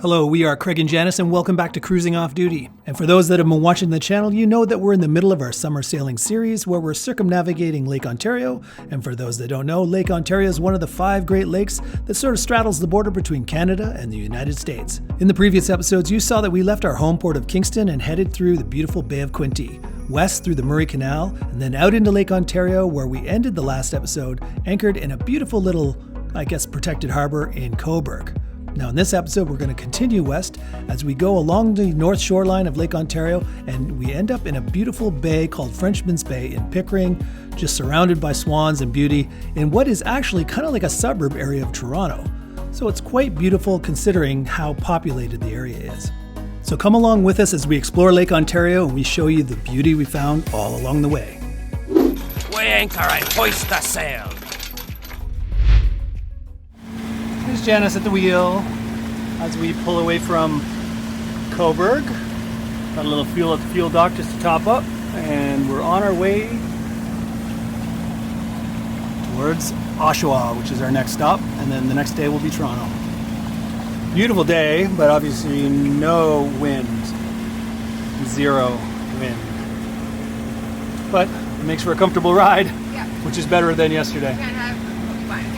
Hello, we are Craig and Janice, and welcome back to Cruising Off Duty. And for those that have been watching the channel, you know that we're in the middle of our summer sailing series where we're circumnavigating Lake Ontario. And for those that don't know, Lake Ontario is one of the 5 Great Lakes that sort of straddles the border between Canada and the United States. In the previous episodes, you saw that we left our home port of Kingston and headed through the beautiful Bay of Quinte, west through the Murray Canal, and then out into Lake Ontario, where we ended the last episode, anchored in a beautiful little, protected harbor in Cobourg. Now in this episode, we're going to continue west as we go along the north shoreline of Lake Ontario, and we end up in a beautiful bay called Frenchman's Bay in Pickering, just surrounded by swans and beauty in what is actually kind of like a suburb area of Toronto. So it's quite beautiful considering how populated the area is. So come along with us as we explore Lake Ontario and we show you the beauty we found all along the way. Weigh anchor and hoist the sail. There's Janice at the wheel as we pull away from Cobourg. Got a little fuel at the fuel dock just to top up, and we're on our way towards Oshawa, which is our next stop, and then the next day will be Toronto. Beautiful day, but obviously no wind, 0 wind. But it makes for a comfortable ride, which is better than yesterday. You can't have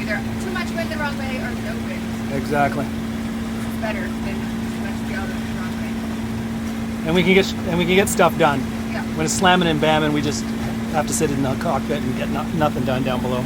either too much wind the wrong way or no wind. Exactly. It's better than too much the other wrong way. And we can get stuff done. Yeah. When it's slamming and bamming, we just have to sit in the cockpit and get nothing done down below.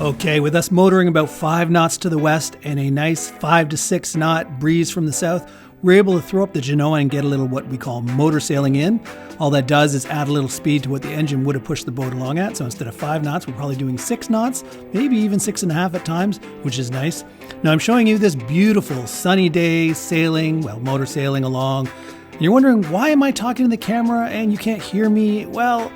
Okay, with us motoring about 5 knots to the west and a nice 5 to 6 knot breeze from the south, we're able to throw up the Genoa and get a little what we call motor sailing in. All that does is add a little speed to what the engine would have pushed the boat along at. So instead of 5 knots, we're probably doing 6 knots, maybe even 6.5 at times, which is nice. Now I'm showing you this beautiful sunny day sailing, motor sailing along. And you're wondering, why am I talking to the camera and you can't hear me? Well,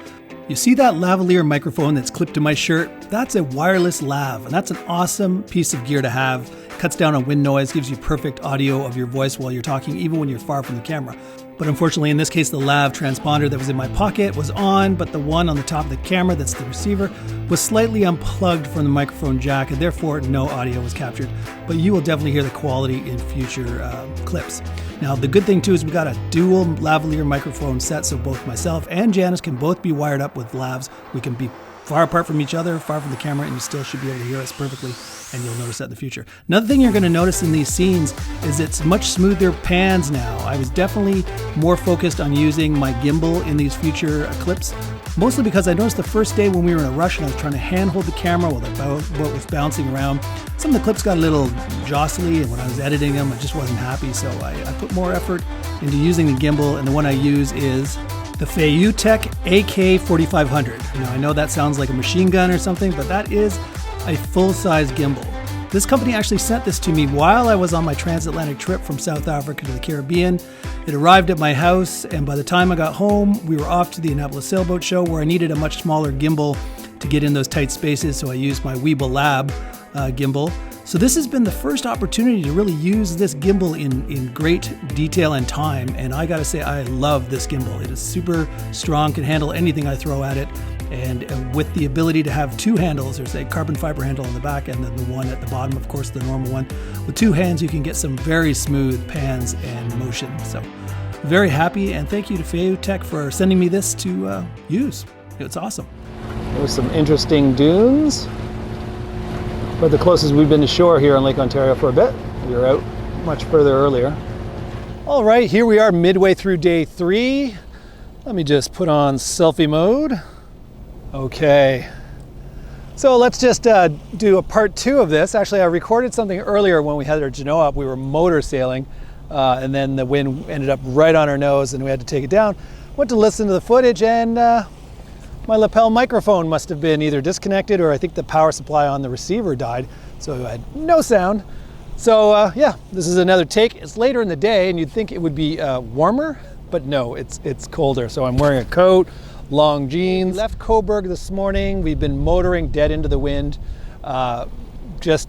you see that lavalier microphone that's clipped to my shirt? That's a wireless lav, and that's an awesome piece of gear to have. Cuts down on wind noise, gives you perfect audio of your voice while you're talking, even when you're far from the camera. But unfortunately, in this case, the lav transponder that was in my pocket was on, but the one on the top of the camera, that's the receiver, was slightly unplugged from the microphone jack, and therefore no audio was captured. But you will definitely hear the quality in future clips. Now, the good thing too is we got a dual lavalier microphone set, so both myself and Janice can both be wired up with lavs. We can be far apart from each other, far from the camera, and you still should be able to hear us perfectly, and you'll notice that in the future. Another thing you're going to notice in these scenes is it's much smoother pans now. I was definitely more focused on using my gimbal in these future clips, mostly because I noticed the first day when we were in a rush and I was trying to handhold the camera while the boat was bouncing around, some of the clips got a little jostly, and when I was editing them, I just wasn't happy, so I put more effort into using the gimbal, and the one I use is the Feiutech AK4500. Now I know that sounds like a machine gun or something, but that is a full-size gimbal. This company actually sent this to me while I was on my transatlantic trip from South Africa to the Caribbean. It arrived at my house, and by the time I got home, we were off to the Annapolis Sailboat Show, where I needed a much smaller gimbal to get in those tight spaces, so I used my Weeble Lab gimbal. So this has been the first opportunity to really use this gimbal in great detail and time, and I gotta say I love this gimbal. It is super strong, can handle anything I throw at it, and with the ability to have 2 handles, there's a carbon fiber handle on the back and then the one at the bottom, of course, the normal one. With 2 hands, you can get some very smooth pans and motion. So very happy, and thank you to Feiutech for sending me this to use. It's awesome. There's some interesting dunes. But the closest we've been to shore here on Lake Ontario for a bit. We were out much further earlier. All right, here we are midway through day 3. Let me just put on selfie mode. Okay. So let's just do a part 2 of this. Actually, I recorded something earlier when we had our Genoa up. We were motor sailing, and then the wind ended up right on our nose and we had to take it down. Went to listen to the footage, and my lapel microphone must have been either disconnected, or I think the power supply on the receiver died, so I had no sound. So yeah, this is another take. It's later in the day, and you'd think it would be warmer, but no, it's colder. So I'm wearing a coat, long jeans. We left Cobourg this morning. We've been motoring dead into the wind. Just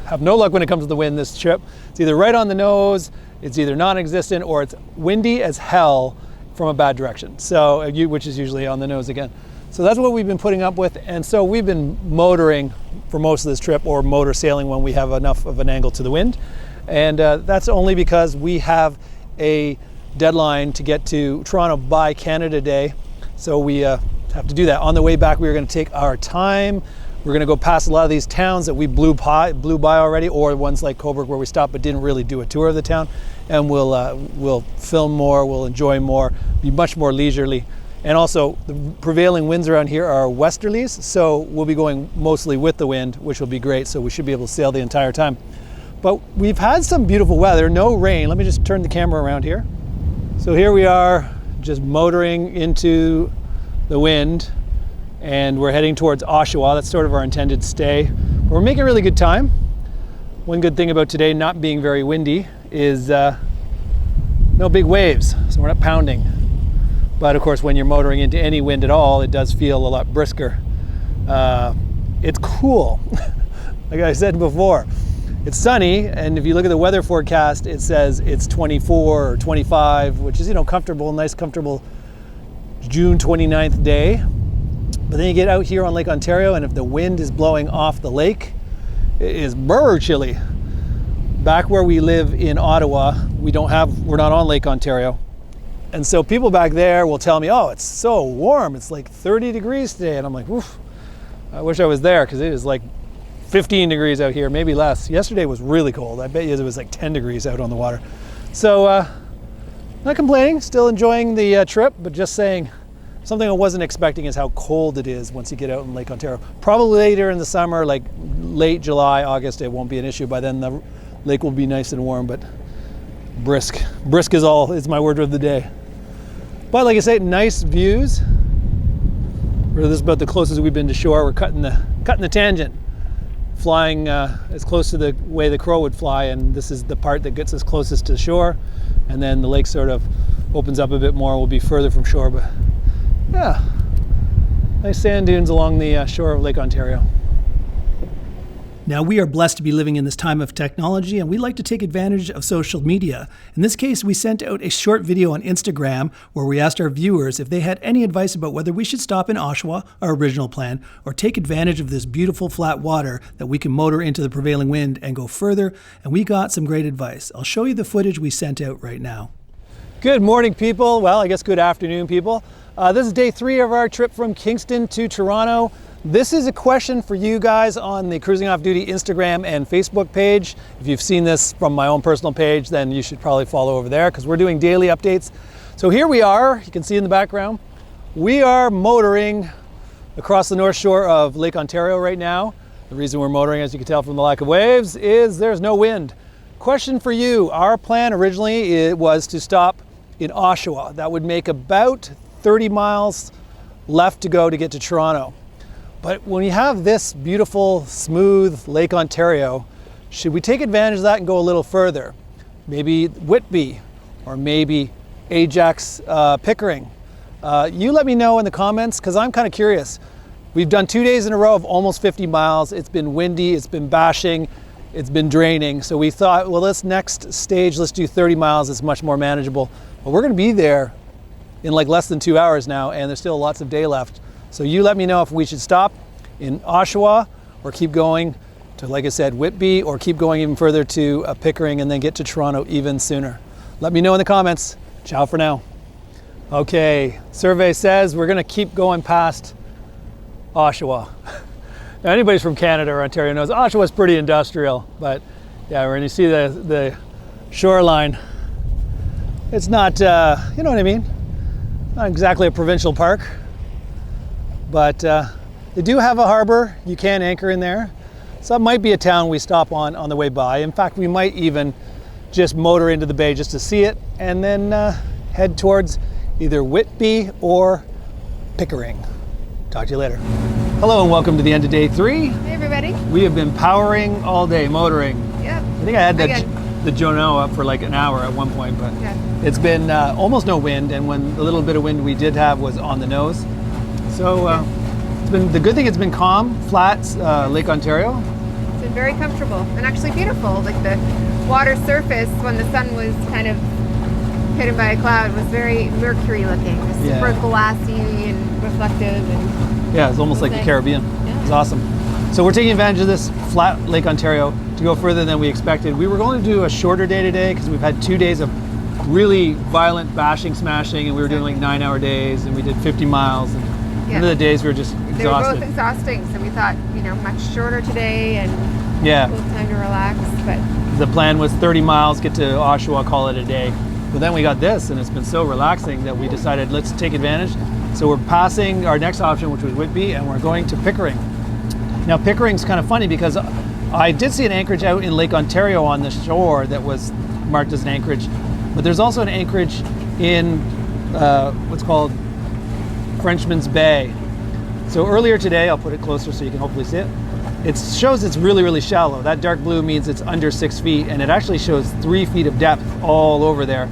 have no luck when it comes to the wind this trip. It's either right on the nose, it's either non-existent, or it's windy as hell from a bad direction, so which is usually on the nose again. So that's what we've been putting up with, and so we've been motoring for most of this trip, or motor sailing when we have enough of an angle to the wind. And that's only because we have a deadline to get to Toronto by Canada Day. So we have to do that. On the way back, we are going to take our time. We're going to go past a lot of these towns that we blew by already, or ones like Cobourg where we stopped but didn't really do a tour of the town. And we'll film more, we'll enjoy more, be much more leisurely. And also, the prevailing winds around here are westerlies, so we'll be going mostly with the wind, which will be great, so we should be able to sail the entire time. But we've had some beautiful weather, no rain. Let me just turn the camera around here. So here we are, just motoring into the wind, and we're heading towards Oshawa. That's sort of our intended stay. We're making a really good time. One good thing about today not being very windy is no big waves, so we're not pounding. But of course, when you're motoring into any wind at all, it does feel a lot brisker. It's cool. Like I said before, it's sunny, and if you look at the weather forecast, it says it's 24 or 25, which is, comfortable, nice, comfortable June 29th day. But then you get out here on Lake Ontario, and if the wind is blowing off the lake, it is brr chilly. Back where we live in Ottawa, we're not on Lake Ontario. And so people back there will tell me, oh, it's so warm. It's like 30 degrees today. And I'm like, oof, I wish I was there, because it is like 15 degrees out here, maybe less. Yesterday was really cold. I bet you it was like 10 degrees out on the water. So not complaining, still enjoying the trip, but just saying something I wasn't expecting is how cold it is once you get out in Lake Ontario. Probably later in the summer, like late July, August, it won't be an issue. By then the lake will be nice and warm, but brisk is my word of the day. But like I say, nice views. This is about the closest we've been to shore. We're cutting the tangent, flying as close to the way the crow would fly, and this is the part that gets us closest to the shore. And then the lake sort of opens up a bit more. We'll be further from shore, but yeah, nice sand dunes along the shore of Lake Ontario. Now, we are blessed to be living in this time of technology, and we like to take advantage of social media. In this case, we sent out a short video on Instagram where we asked our viewers if they had any advice about whether we should stop in Oshawa, our original plan, or take advantage of this beautiful flat water that we can motor into the prevailing wind and go further, and we got some great advice. I'll show you the footage we sent out right now. Good morning, people. Well, I guess good afternoon, people. This is day 3 of our trip from Kingston to Toronto. This is a question for you guys on the Cruising Off Duty Instagram and Facebook page. If you've seen this from my own personal page, then you should probably follow over there, because we're doing daily updates. So here we are, you can see in the background, we are motoring across the north shore of Lake Ontario right now. The reason we're motoring, as you can tell from the lack of waves, is there's no wind. Question for you, our plan originally was to stop in Oshawa. That would make about 30 miles left to go to get to Toronto. But when you have this beautiful, smooth Lake Ontario, should we take advantage of that and go a little further? Maybe Whitby, or maybe Ajax Pickering. You let me know in the comments, because I'm kind of curious. We've done 2 days in a row of almost 50 miles. It's been windy, it's been bashing, it's been draining. So we thought, well, this next stage, let's do 30 miles. It's much more manageable. But we're going to be there in like less than 2 hours now, and there's still lots of day left. So you let me know if we should stop in Oshawa or keep going to, like I said, Whitby, or keep going even further to Pickering and then get to Toronto even sooner. Let me know in the comments. Ciao for now. Okay, survey says we're gonna keep going past Oshawa. Now, anybody from Canada or Ontario knows Oshawa's pretty industrial, but yeah, when you see the shoreline, it's not, you know what I mean? Not exactly a provincial park. But they do have a harbor. You can anchor in there. So that might be a town we stop on the way by. In fact, we might even just motor into the bay just to see it, and then head towards either Whitby or Pickering. Talk to you later. Hello and welcome to the end of day 3. Hey everybody. We have been powering all day, motoring. Yep. I think I had the Jono up for like an hour at one point, but yeah. It's been almost no wind, and when the little bit of wind we did have was on the nose. So it's been, the good thing, it's been calm, flat, Lake Ontario. It's been very comfortable and actually beautiful. Like the water surface when the sun was kind of hidden by a cloud was very mercury looking. It was super glassy and reflective. And yeah, it's almost like the Caribbean. Yeah. It's awesome. So we're taking advantage of this flat Lake Ontario to go further than we expected. We were going to do a shorter day today because we've had 2 days of really violent bashing, smashing, and we were doing like 9-hour days, and we did 50 miles. And end of the days we were just exhausted. They were both exhausting, so we thought, much shorter today and a little time to relax. But the plan was 30 miles, get to Oshawa, call it a day. But then we got this, and it's been so relaxing that we decided let's take advantage. So we're passing our next option, which was Whitby, and we're going to Pickering. Now Pickering's kind of funny because I did see an anchorage out in Lake Ontario on the shore that was marked as an anchorage, but there's also an anchorage in what's called Frenchman's Bay. So earlier today, I'll put it closer so you can hopefully see it. It shows it's really, really shallow. That dark blue means it's under 6 feet, and it actually shows 3 feet of depth all over there.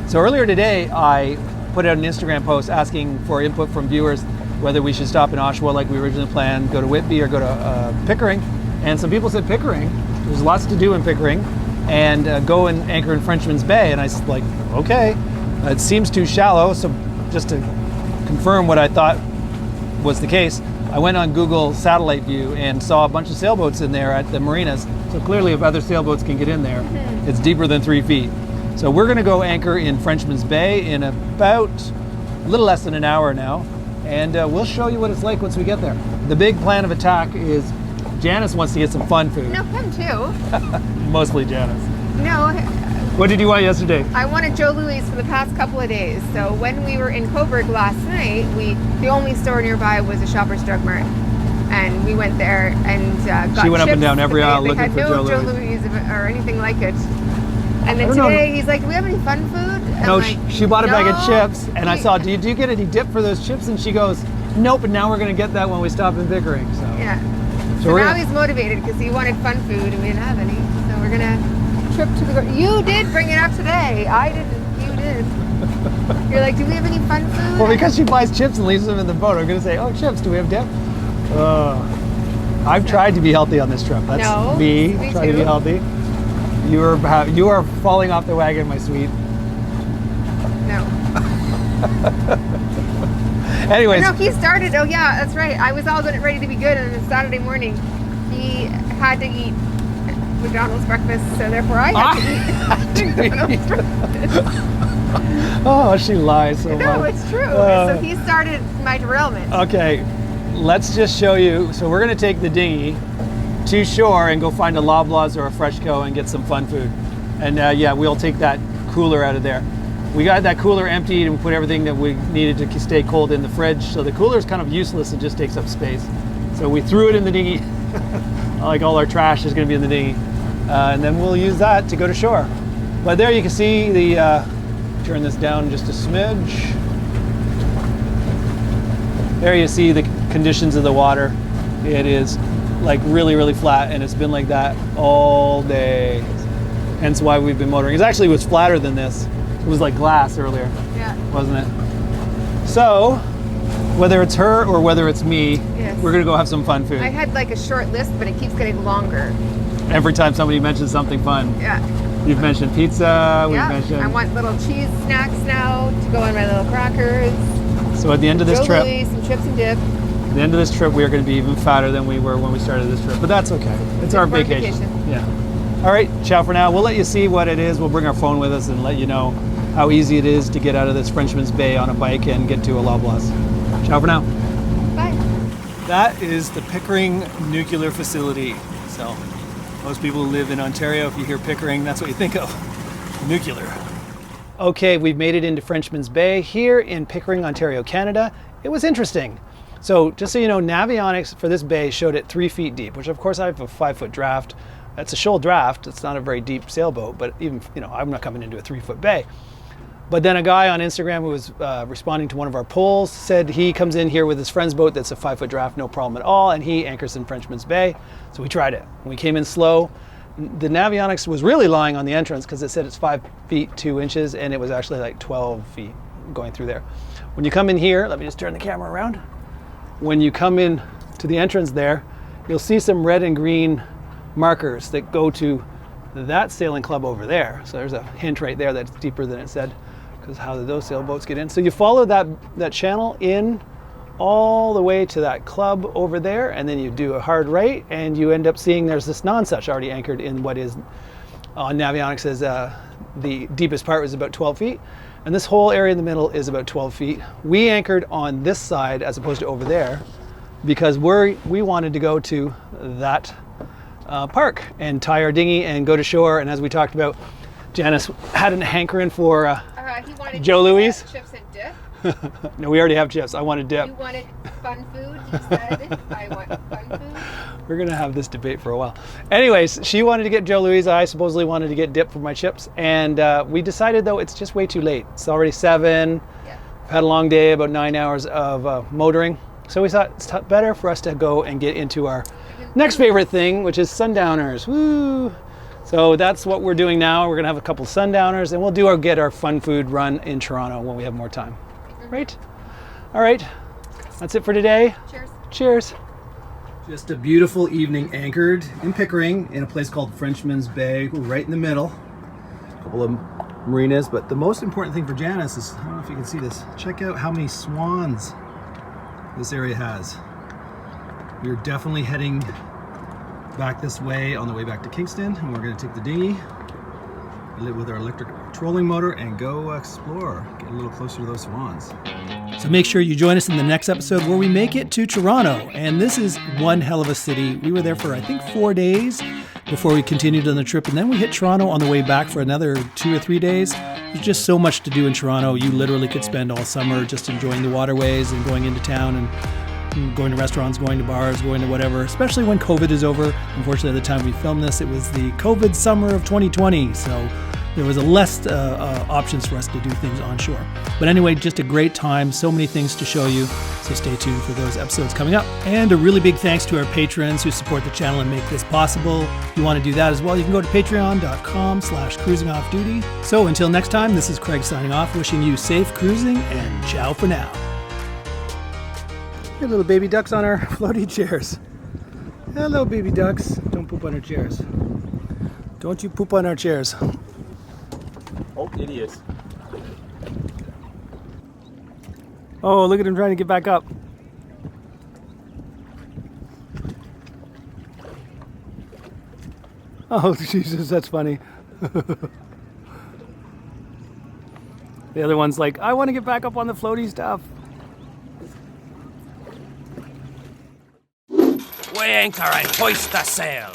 So earlier today, I put out an Instagram post asking for input from viewers whether we should stop in Oshawa like we originally planned, go to Whitby or go to Pickering. And some people said Pickering. There's lots to do in Pickering, and go and anchor in Frenchman's Bay. And I was like, okay, it seems too shallow. So just to confirm what I thought was the case, I went on Google Satellite View and saw a bunch of sailboats in there at the marinas. So clearly if other sailboats can get in there, it's deeper than 3 feet. So we're gonna go anchor in Frenchman's Bay in about a little less than an hour now. And we'll show you what it's like once we get there. The big plan of attack is Janice wants to get some fun food. no, him too. Mostly Janice. No, What did you want yesterday? I wanted Joe Louis for the past couple of days. So when we were in Cobourg last night, the only store nearby was a Shoppers Drug Mart, and we went there and got She went up and chips, down every but aisle they looking had for no Joe Louis or anything like it. And then I don't know. today he's like, "Do we have any fun food?" And No, I'm like, she bought a bag of "No." chips, and I saw, do you get any dip for those chips? And she goes, nope, and now we're going to get that when we stop in Pickering. So, Yeah. so So we're now gonna, he's motivated because he wanted fun food and we didn't have any. So we're gonna trip to the. You did bring it up today. I didn't. You did. You're like, do we have any fun food? well, because she buys chips and leaves them in the boat, I'm going to say, oh, chips, do we have dip? I've tried to be healthy on this trip. That's No, me me trying to be too. healthy. You are falling off the wagon, my sweet. No. Anyways, No, he started. Oh yeah, that's right. I was all ready to be good, and then Saturday morning, he had to eat McDonald's breakfast, so therefore I had to eat McDonald's breakfast. oh, she lies so No, much. it's true. Uh, So he started my derailment. Okay, let's just show you. So we're going to take the dinghy to shore and go find a Loblaws or a Freshco and get some fun food. And yeah, we'll take that cooler out of there. We got that cooler emptied and put everything that we needed to stay cold in the fridge. So the cooler is kind of useless and just takes up space. So we threw it in the dinghy. Like all our trash is going to be in the dinghy. And then we'll use that to go to shore. But there you can see the, turn this down just a smidge. There you see the conditions of the water. It is like really, really flat, and it's been like that all day. Hence why we've been motoring. It actually was flatter than this. It was like glass earlier, Yeah. wasn't it? So, whether it's her or whether it's me, Yes. we're gonna go have some fun food. I had like a short list, but it keeps getting longer. Every time somebody mentions something fun, Yeah. you've mentioned pizza, we've Yeah. mentioned. I want little cheese snacks now to go on my little crackers. So at the end of this Joe trip, Louis, some chips and dip. at the end of this trip, we are going to be even fatter than we were when we started this trip. But that's okay. It's our for vacation. Yeah. All right, ciao for now. We'll let you see what it is. We'll bring our phone with us and let you know how easy it is to get out of this Frenchman's Bay on a bike and get to a Loblaws. Ciao for now. Bye. That is the Pickering Nuclear Facility. So most people who live in Ontario, if you hear Pickering, that's what you think of. Nuclear. Okay, we've made it into Frenchman's Bay here in Pickering, Ontario, Canada. It was interesting. So just so you know, Navionics for this bay showed it 3 feet deep, which of course I have a 5-foot draft. It's a shoal draft. It's not a very deep sailboat, but even, I'm not coming into a 3-foot bay. But then a guy on Instagram who was responding to one of our polls said he comes in here with his friend's boat that's a 5-foot draft, no problem at all, and he anchors in Frenchman's Bay. So we tried it. We came in slow. The Navionics was really lying on the entrance because it said it's 5 feet 2 inches, and it was actually like 12 feet going through there. When you come in here, let me just turn the camera around. When you come in to the entrance there, you'll see some red and green markers that go to that sailing club over there. So there's a hint right there that's deeper than it said, because how did those sailboats get in? So you follow that channel in all the way to that club over there, and then you do a hard right, and you end up seeing there's this nonsuch already anchored in what is on Navionics says the deepest part was about 12 feet, and this whole area in the middle is about 12 feet. We anchored on this side as opposed to over there because we wanted to go to that park and tie our dinghy and go to shore. And as we talked about, Janice had a hankering for he wanted Joe Louis. Chips and dip. No, we already have chips. I wanted dip. You wanted fun food. He said, I want fun food. We're gonna have this debate for a while. Anyways, she wanted to get Joe Louis. I supposedly wanted to get dip for my chips. And we decided, though, it's just way too late. It's already 7. Yeah. We've had a long day, about 9 hours of motoring. So we thought it's better for us to go and get into our next favorite thing, which is sundowners. Woo! So that's what we're doing now. We're gonna have a couple sundowners, and we'll get our fun food run in Toronto when we have more time. Right? All right. That's it for today. Cheers. Cheers. Just a beautiful evening anchored in Pickering in a place called Frenchman's Bay, right in the middle. A couple of marinas, but the most important thing for Janice is, I don't know if you can see this, check out how many swans this area has. We're definitely heading back this way on the way back to Kingston, and we're going to take the dinghy with our electric trolling motor and go explore, get a little closer to those swans. So make sure you join us in the next episode where we make it to Toronto. And this is one hell of a city. We were there for, I think, 4 days before we continued on the trip. And then we hit Toronto on the way back for another 2 or 3 days. There's just so much to do in Toronto. You literally could spend all summer just enjoying the waterways and going into town and going to restaurants, going to bars, going to whatever, especially when COVID is over. Unfortunately, at the time we filmed this, it was the COVID summer of 2020. So there was less options for us to do things on shore. But anyway, just a great time. So many things to show you. So stay tuned for those episodes coming up. And a really big thanks to our patrons who support the channel and make this possible. If you want to do that as well, you can go to patreon.com/cruisingoffduty. So until next time, this is Craig signing off, wishing you safe cruising and ciao for now. Hey, little baby ducks on our floaty chairs. Hello, baby ducks. Don't poop on our chairs. Don't you poop on our chairs. Oh, idiots. Oh, look at him trying to get back up. Oh, Jesus, that's funny. The other one's like, I want to get back up on the floaty stuff. We anchor and hoist the sail.